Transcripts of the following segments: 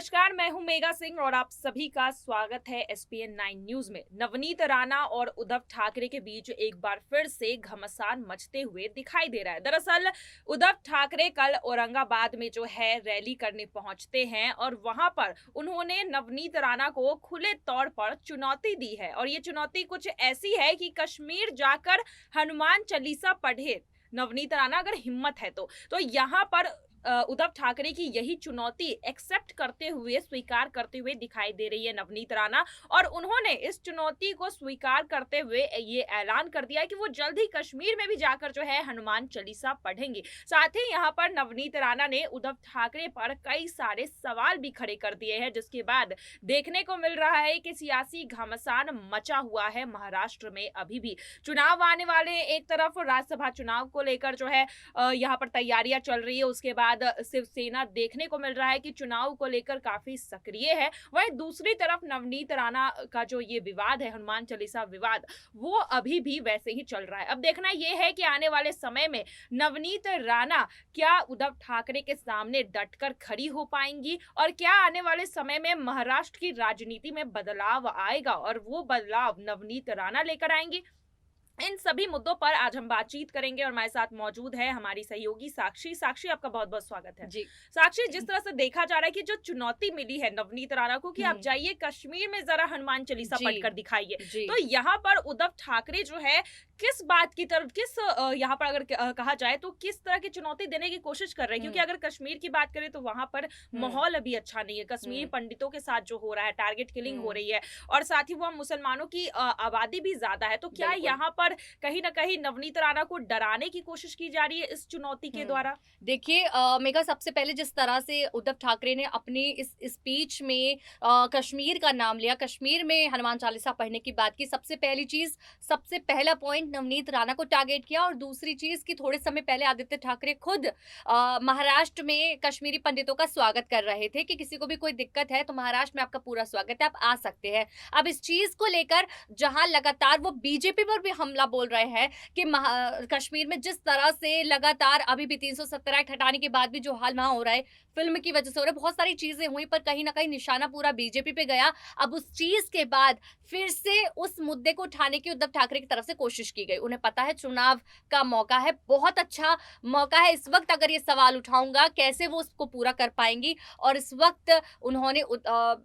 नमस्कार, मैं हूं मेगा सिंह और आप सभी का स्वागत है एसपीएन 9 न्यूज में। नवनीत राणा और उद्धव ठाकरे के बीच एक बार फिर से घमासान मचते हुए दिखाई दे रहा है। दरअसल उद्धव ठाकरे कल औरंगाबाद में जो है रैली करने पहुंचते हैं और वहां पर उन्होंने नवनीत राणा को खुले तौर पर चुनौती दी है और ये चुनौती कुछ ऐसी है कि कश्मीर जाकर हनुमान चालीसा पढ़े नवनीत राणा अगर हिम्मत है तो यहाँ पर उद्धव ठाकरे की यही चुनौती एक्सेप्ट करते हुए स्वीकार करते हुए दिखाई दे रही है नवनीत राणा। और उन्होंने इस चुनौती को स्वीकार करते हुए ये ऐलान कर दिया है कि वो जल्द ही कश्मीर में भी जाकर जो है हनुमान चालीसा पढ़ेंगे। साथ ही यहाँ पर नवनीत राणा ने उद्धव ठाकरे पर कई सारे सवाल भी खड़े कर दिए हैं, जिसके बाद देखने को मिल रहा है कि सियासी घमासान मचा हुआ है महाराष्ट्र में। अभी भी चुनाव आने वाले हैं, एक तरफ राज्यसभा चुनाव को लेकर जो है यहाँ पर तैयारियां चल रही है, उसके बाद शिवसेना देखने को मिल रहा है कि चुनाव को लेकर काफी सक्रिय है। वहीं दूसरी तरफ नवनीत राणा का जो ये विवाद है, हनुमान चालीसा विवाद, वो अभी भी वैसे ही चल रहा है। अब देखना ये है कि आने वाले समय में नवनीत राणा क्या उद्धव ठाकरे के सामने डटकर खड़ी हो पाएंगी और क्या आने वाले समय में महाराष्ट्र की राजनीति में बदलाव आएगा और वो बदलाव नवनीत राणा लेकर आएंगी। इन सभी मुद्दों पर आज हम बातचीत करेंगे और हमारे साथ मौजूद है हमारी सहयोगी साक्षी। साक्षी, आपका बहुत बहुत स्वागत है। जी। साक्षी, जिस तरह से देखा जा रहा है कि जो चुनौती मिली है नवनीत राणा को कि आप जाइए कश्मीर में जरा हनुमान चालीसा पढ़कर दिखाइए, तो यहाँ पर उद्धव ठाकरे जो है किस बात की तरफ, किस यहाँ पर अगर कहा जाए तो किस तरह की चुनौती देने की कोशिश कर रहे हैं? क्योंकि अगर कश्मीर की बात करें तो वहां पर माहौल अभी अच्छा नहीं है। कश्मीरी पंडितों के साथ जो हो रहा है, टारगेट किलिंग हो रही है और साथ ही वह मुसलमानों की आबादी भी ज्यादा है। तो क्या यहाँ पर कहीं ना कहीं नवनीत राणा को डराने की कोशिश की जा रही है इस चुनौती के द्वारा? देखिए मेगा, सबसे पहले जिस तरह से उद्धव ठाकरे ने अपनी इस स्पीच में कश्मीर का नाम लिया, कश्मीर में हनुमान चालीसा पढ़ने की बात की, सबसे पहली चीज, सबसे पहला पॉइंट नवनीत राणा को टारगेट किया। और दूसरी चीज कि थोड़े समय पहले आदित्य ठाकरे खुद महाराष्ट्र में कश्मीरी पंडितों का स्वागत कर रहे थे कि किसी को भी कोई दिक्कत है तो महाराष्ट्र में आपका पूरा स्वागत है, आप आ सकते हैं। अब इस चीज को लेकर जहां लगातार वो बीजेपी पर भी हमला बोल रहे हैं कि कश्मीर में जिस तरह से लगातार अभी भी 370 एक्ट हटाने के बाद भी जो हाल वहां हो रहा है, फिल्म की वजह से हो रहा है, बहुत सारी चीजें हुई, पर कहीं ना कहीं निशाना पूरा बीजेपी पे गया। अब उस चीज के बाद फिर से उस मुद्दे को उठाने की उद्धव ठाकरे की तरफ से कोशिश की गई। उन्हें पता है चुनाव का मौका है, बहुत अच्छा मौका है इस वक्त, अगर ये सवाल उठाऊंगा कैसे वो उसको पूरा कर पाएंगी। और इस वक्त उन्होंने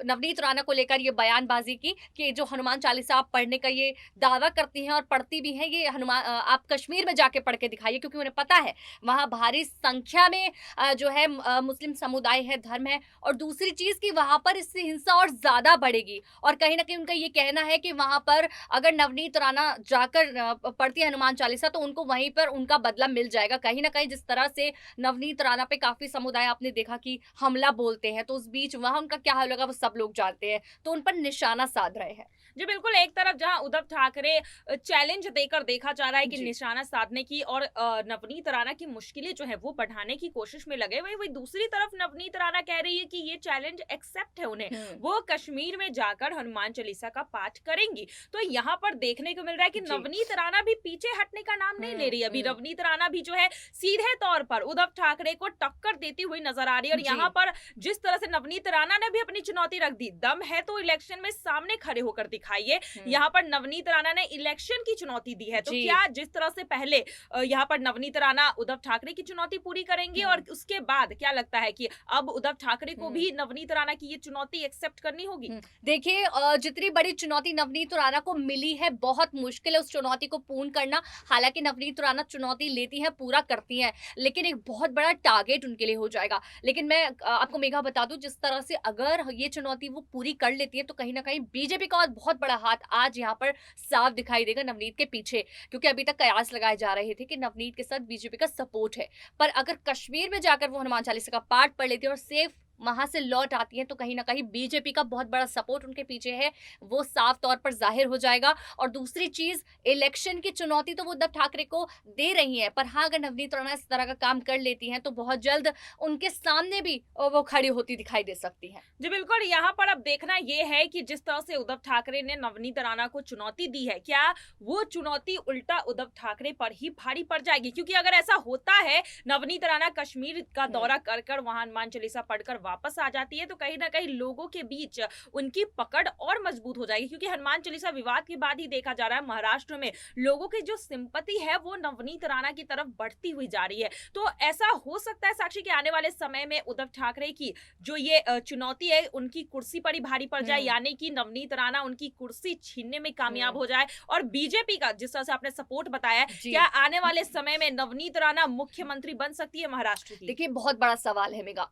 नवनीत राणा को लेकर ये बयानबाजी की कि जो हनुमान चालीसा आप पढ़ने का ये दावा करती हैं और पढ़ती भी हैं, ये हनुमान आप कश्मीर में जाके पढ़ के दिखाइए, क्योंकि उन्हें पता है वहां भारी संख्या में जो है मुस्लिम समुदाय है, धर्म है। और दूसरी चीज कि वहां पर इससे हिंसा और ज्यादा बढ़ेगी और कहीं ना कहीं उनका ये कहना है कि वहां पर अगर नवनीत राणा जाकर पढ़ती है हनुमान चालीसा तो उनको वहीं पर उनका बदला मिल जाएगा। कहीं ना कहीं जिस तरह से नवनीत राणा पे काफी समुदाय आपने देखा कि हमला बोलते हैं, तो उस बीच वहां उनका क्या हाल होगा वो सब लोग जानते हैं, तो उन पर निशाना साध रहे हैं। जी बिल्कुल, एक तरफ जहां उद्धव ठाकरे चैलेंज देकर देखा जा रहा है कि निशाना साधने की और नवनीत राणा की मुश्किलें जो है वो बढ़ाने की कोशिश में लगे, वही दूसरी तरफ नवनीत राणा कह रही है कि ये चैलेंज एक्सेप्ट है उन्हें, वो कश्मीर में जाकर हनुमान चालीसा का पाठ करेंगी। तो यहाँ पर देखने को मिल रहा है कि नवनीत राणा भी पीछे हटने का नाम नहीं ले रही। अभी नवनीत राणा भी जो है सीधे तौर पर उद्धव ठाकरे को टक्कर देती हुई नजर आ रही है। और यहाँ पर जिस तरह से नवनीत राणा ने भी अपनी चुनौती रख दी, दम है तो इलेक्शन में सामने खड़े होकर दिखाइए। यहाँ पर नवनीत राणा ने इलेक्शन की चुनौती दी है, तो क्या जिस तरह से पहले यहाँ पर नवनीत राणा उद्धव ठाकरे की चुनौती पूरी करेंगे और उसके बाद क्या लगता है कि अब उद्धव ठाकरे को भी नवनीत राणा की ये चुनौती एक्सेप्ट करनी होगी? देखिए जितनी बड़ी चुनौती नवनीत राणा को मिली है, बहुत मुश्किल है उस चुनौती को पूर्ण करना। हालांकि नवनीत राणा चुनौती लेती है, पूरा करती है, लेकिन एक बहुत बड़ा टारगेट उनके लिए हो जाएगा। लेकिन मैं आपको मेघा बता दूं, जिस तरह से अगर ये चुनौती वो पूरी कर लेती है तो कहीं ना कहीं बीजेपी का बहुत बड़ा हाथ आज यहाँ पर साफ दिखाई देगा नवनीत के पीछे, क्योंकि अभी तक कयास लगाए जा रहे थे कि नवनीत के साथ बीजेपी का सपोर्ट है। पर अगर कश्मीर में जाकर वो हनुमान चालीसा का पाठ पढ़ लेती है और सेफ वहां से लौट आती है तो कहीं ना कहीं बीजेपी का बहुत बड़ा सपोर्ट उनके पीछे है, वो साफ तौर पर जाहिर हो जाएगा। और दूसरी चीज, इलेक्शन की चुनौती तो वो उद्धव ठाकरे को दे रही है, पर हाँ अगर नवनीत राणा इस तरह का काम कर लेती हैं तो बहुत जल्द उनके सामने भी वो खड़ी होती दिखाई दे सकती है। जी बिल्कुल, यहाँ पर अब देखना ये है कि जिस तरह से उद्धव ठाकरे ने नवनीत राणा को चुनौती दी है, क्या वो चुनौती उल्टा उद्धव ठाकरे पर ही भारी पड़ जाएगी? क्योंकि अगर ऐसा होता है, नवनीत राणा कश्मीर का दौरा कर वहां हनुमान चालीसा पढ़कर वापस आ जाती है तो कहीं ना कहीं लोगों के बीच उनकी पकड़ और मजबूत हो जाएगी, क्योंकि हनुमान चालीसा विवाद के बाद ही देखा जा रहा है महाराष्ट्र में लोगों की जो सिंपैथी है वो नवनीत राणा की तरफ बढ़ती हुई जा रही है। तो ऐसा हो सकता है साक्षी के आने वाले समय में उद्धव ठाकरे की जो ये चुनौती है उनकी कुर्सी पर ही भारी पड़ जाए, हम्म। यानी कि नवनीत राणा उनकी कुर्सी छीनने में कामयाब हम्म। हो जाए और बीजेपी का जिस तरह से आपने सपोर्ट बताया है, जी। क्या आने वाले समय में नवनीत राणा मुख्यमंत्री बन सकती है महाराष्ट्र की? देखिए, बहुत बड़ा सवाल है मेगा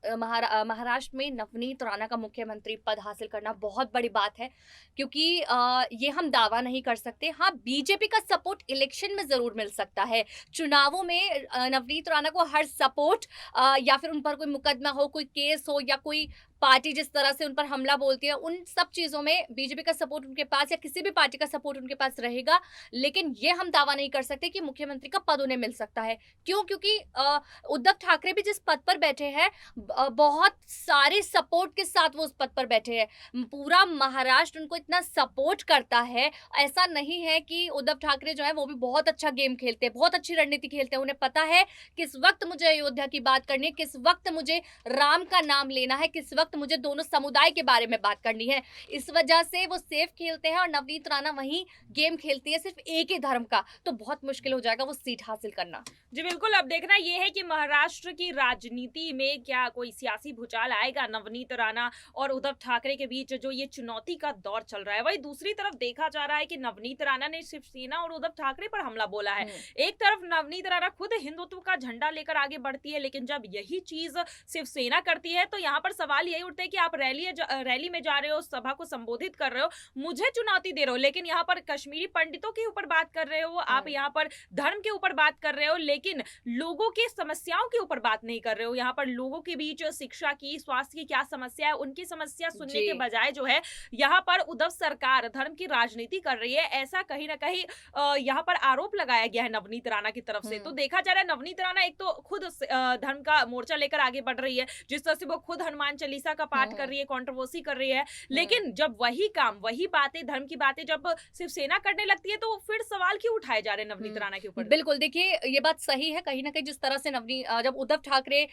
महाराष्ट्र में नवनीत राणा का मुख्यमंत्री पद हासिल करना बहुत बड़ी बात है, क्योंकि ये हम दावा नहीं कर सकते। हाँ, बीजेपी का सपोर्ट इलेक्शन में ज़रूर मिल सकता है। चुनावों में नवनीत राणा को हर सपोर्ट या फिर उन पर कोई मुकदमा हो, कोई केस हो या कोई पार्टी जिस तरह से उन पर हमला बोलती है, उन सब चीज़ों में बीजेपी का सपोर्ट उनके पास या किसी भी पार्टी का सपोर्ट उनके पास रहेगा। लेकिन ये हम दावा नहीं कर सकते कि मुख्यमंत्री का पद उन्हें मिल सकता है। क्यों? क्योंकि उद्धव ठाकरे भी जिस पद पर बैठे हैं, बहुत सारे सपोर्ट के साथ वो उस पद पर बैठे हैं। पूरा महाराष्ट्र उनको इतना सपोर्ट करता है। ऐसा नहीं है कि उद्धव ठाकरे जो है वो भी बहुत अच्छा गेम खेलते हैं, बहुत अच्छी रणनीति खेलते हैं। उन्हें पता है किस वक्त मुझे अयोध्या की बात करनी है, किस वक्त मुझे राम का नाम लेना है, किस वक्त मुझे दोनों समुदाय के बारे में बात करनी है। इस वजह से वो सेफ खेलते हैं और नवनीत राणा वही गेम खेलती है सिर्फ एक ही धर्म का, तो बहुत मुश्किल हो जाएगा वो सीट हासिल करना। जी बिल्कुल, अब देखना ये है कि महाराष्ट्र की राजनीति में क्या कोई सियासी भूचाल आएगा नवनीत राणा और उद्धव ठाकरे के बीच, जो ये चुनौती का दौर चल रहा है। वही दूसरी तरफ देखा जा रहा है कि नवनीत राणा ने शिवसेना और उद्धव ठाकरे पर हमला बोला है। एक तरफ नवनीत राणा खुद हिंदुत्व का झंडा लेकर आगे बढ़ती है, लेकिन जब यही चीज शिवसेना करती है तो यहाँ पर सवाल यही उठता है कि आप रैली में जा रहे हो, सभा को संबोधित कर रहे हो, मुझे चुनौती दे रहे हो, लेकिन यहाँ पर कश्मीरी पंडितों के ऊपर बात कर रहे हो, आप यहाँ पर धर्म के ऊपर बात कर रहे हो, लेकिन लोगों की समस्याओं के ऊपर बात नहीं कर रहे हो। यहाँ पर लोगों के बीच शिक्षा की, स्वास्थ्य की क्या समस्या है, उनकी समस्या सुनने के बजाय जो है यहाँ पर उद्धव सरकार धर्म की राजनीति कर रही है, ऐसा कहीं ना कहीं यहाँ पर आरोप लगाया गया है नवनीत राणा की तरफ से। तो देखा जा रहा है नवनीत राणा एक तो खुद धर्म का मोर्चा लेकर आगे बढ़ रही है, जिस तरह से वो खुद हनुमान चालीसा का पाठ कर रही है, कंट्रोवर्सी कर रही है, लेकिन जब वही काम, वही बातें, धर्म की बातें जब शिवसेना करने लगती है तो फिर सवाल क्यों उठाए जा रहे हैं नवनीत राणा के ऊपर? बिल्कुल, देखिए ये बात सही है कहीं न कहीं। जिस तरह से जब उद्धव ठाकरे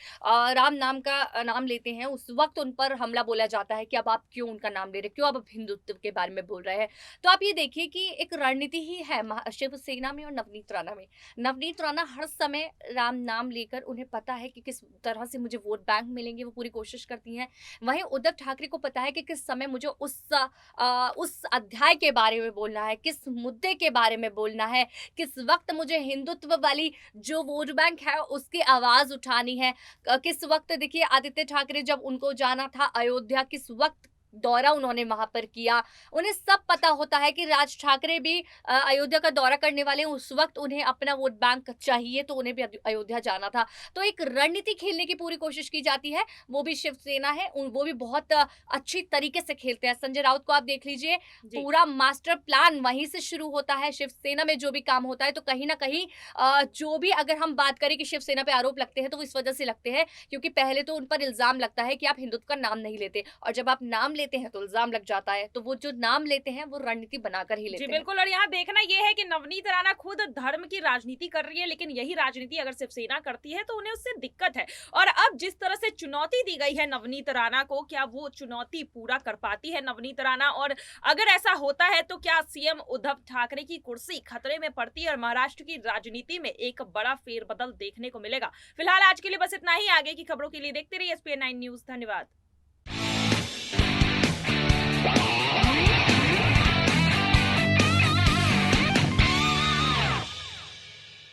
राम नाम का नाम लेते हैं, उस वक़्त उन पर हमला बोला जाता है कि अब आप क्यों उनका नाम ले रहे हैं? क्यों आप हिंदुत्व के बारे में बोल रहे हैं? तो आप ये देखिए कि एक रणनीति ही है शिवसेना में और नवनीत राणा में। नवनीत राणा हर समय राम नाम लेकर, उन्हें पता है कि किस तरह से मुझे वोट बैंक मिलेंगे, वो पूरी कोशिश करती हैं। वहीं उद्धव ठाकरे को पता है कि किस समय मुझे उस अध्याय के बारे में बोलना है, किस मुद्दे के बारे में बोलना है, किस वक़्त मुझे हिंदुत्व वाली जो वोट बैंक है उसकी आवाज़ उठानी है। किस वक़्त देखिए आदित्य ठाकरे जब उनको जाना था अयोध्या, किस वक़्त दौरा उन्होंने वहाँ पर किया। उन्हें सब पता होता है कि राज ठाकरे भी अयोध्या का दौरा करने वाले हैं, उस वक़्त उन्हें अपना वोट बैंक चाहिए, तो उन्हें भी अयोध्या जाना था। तो एक रणनीति खेलने की पूरी कोशिश की जाती है, वो भी शिवसेना है, वो भी बहुत अच्छी तरीके से खेलते हैं। संजय राउत को आप देख लीजिए, पूरा मास्टर प्लान वहीं से शुरू होता है। शिवसेना में जो भी काम होता है, तो कहीं न कहीं जो भी अगर हम बात करें कि शिवसेना पे आरोप लगते हैं, तो वो इस वजह से लगते हैं क्योंकि पहले तो उन पर इल्ज़ाम लगता है कि आप हिंदुत्व का नाम नहीं लेते, और जब आप नाम लेते हैं तो इल्जाम लग जाता है। तो वो जो नाम लेते हैं वो रणनीति बनाकर ही लेते जी हैं। बिल्कुल, और यहाँ देखना ये है कि नवनीत राणा खुद धर्म की राजनीति कर रही है, लेकिन यही राजनीति अगर शिवसेना करती है तो उन्हें उससे दिक्कत है। और अब जिस तरह से चुनौती दी गई है नवनीत राणा को, क्या वो चुनौती पूरा कर पाती है नवनीत राणा? और अगर ऐसा होता है तो क्या सीएम उद्धव ठाकरे की कुर्सी खतरे में पड़ती है और महाराष्ट्र की राजनीति में एक बड़ा फेरबदल देखने को मिलेगा? फिलहाल आज के लिए बस इतना ही। आगे की खबरों के लिए देखते रहिए SPN9 न्यूज। धन्यवाद।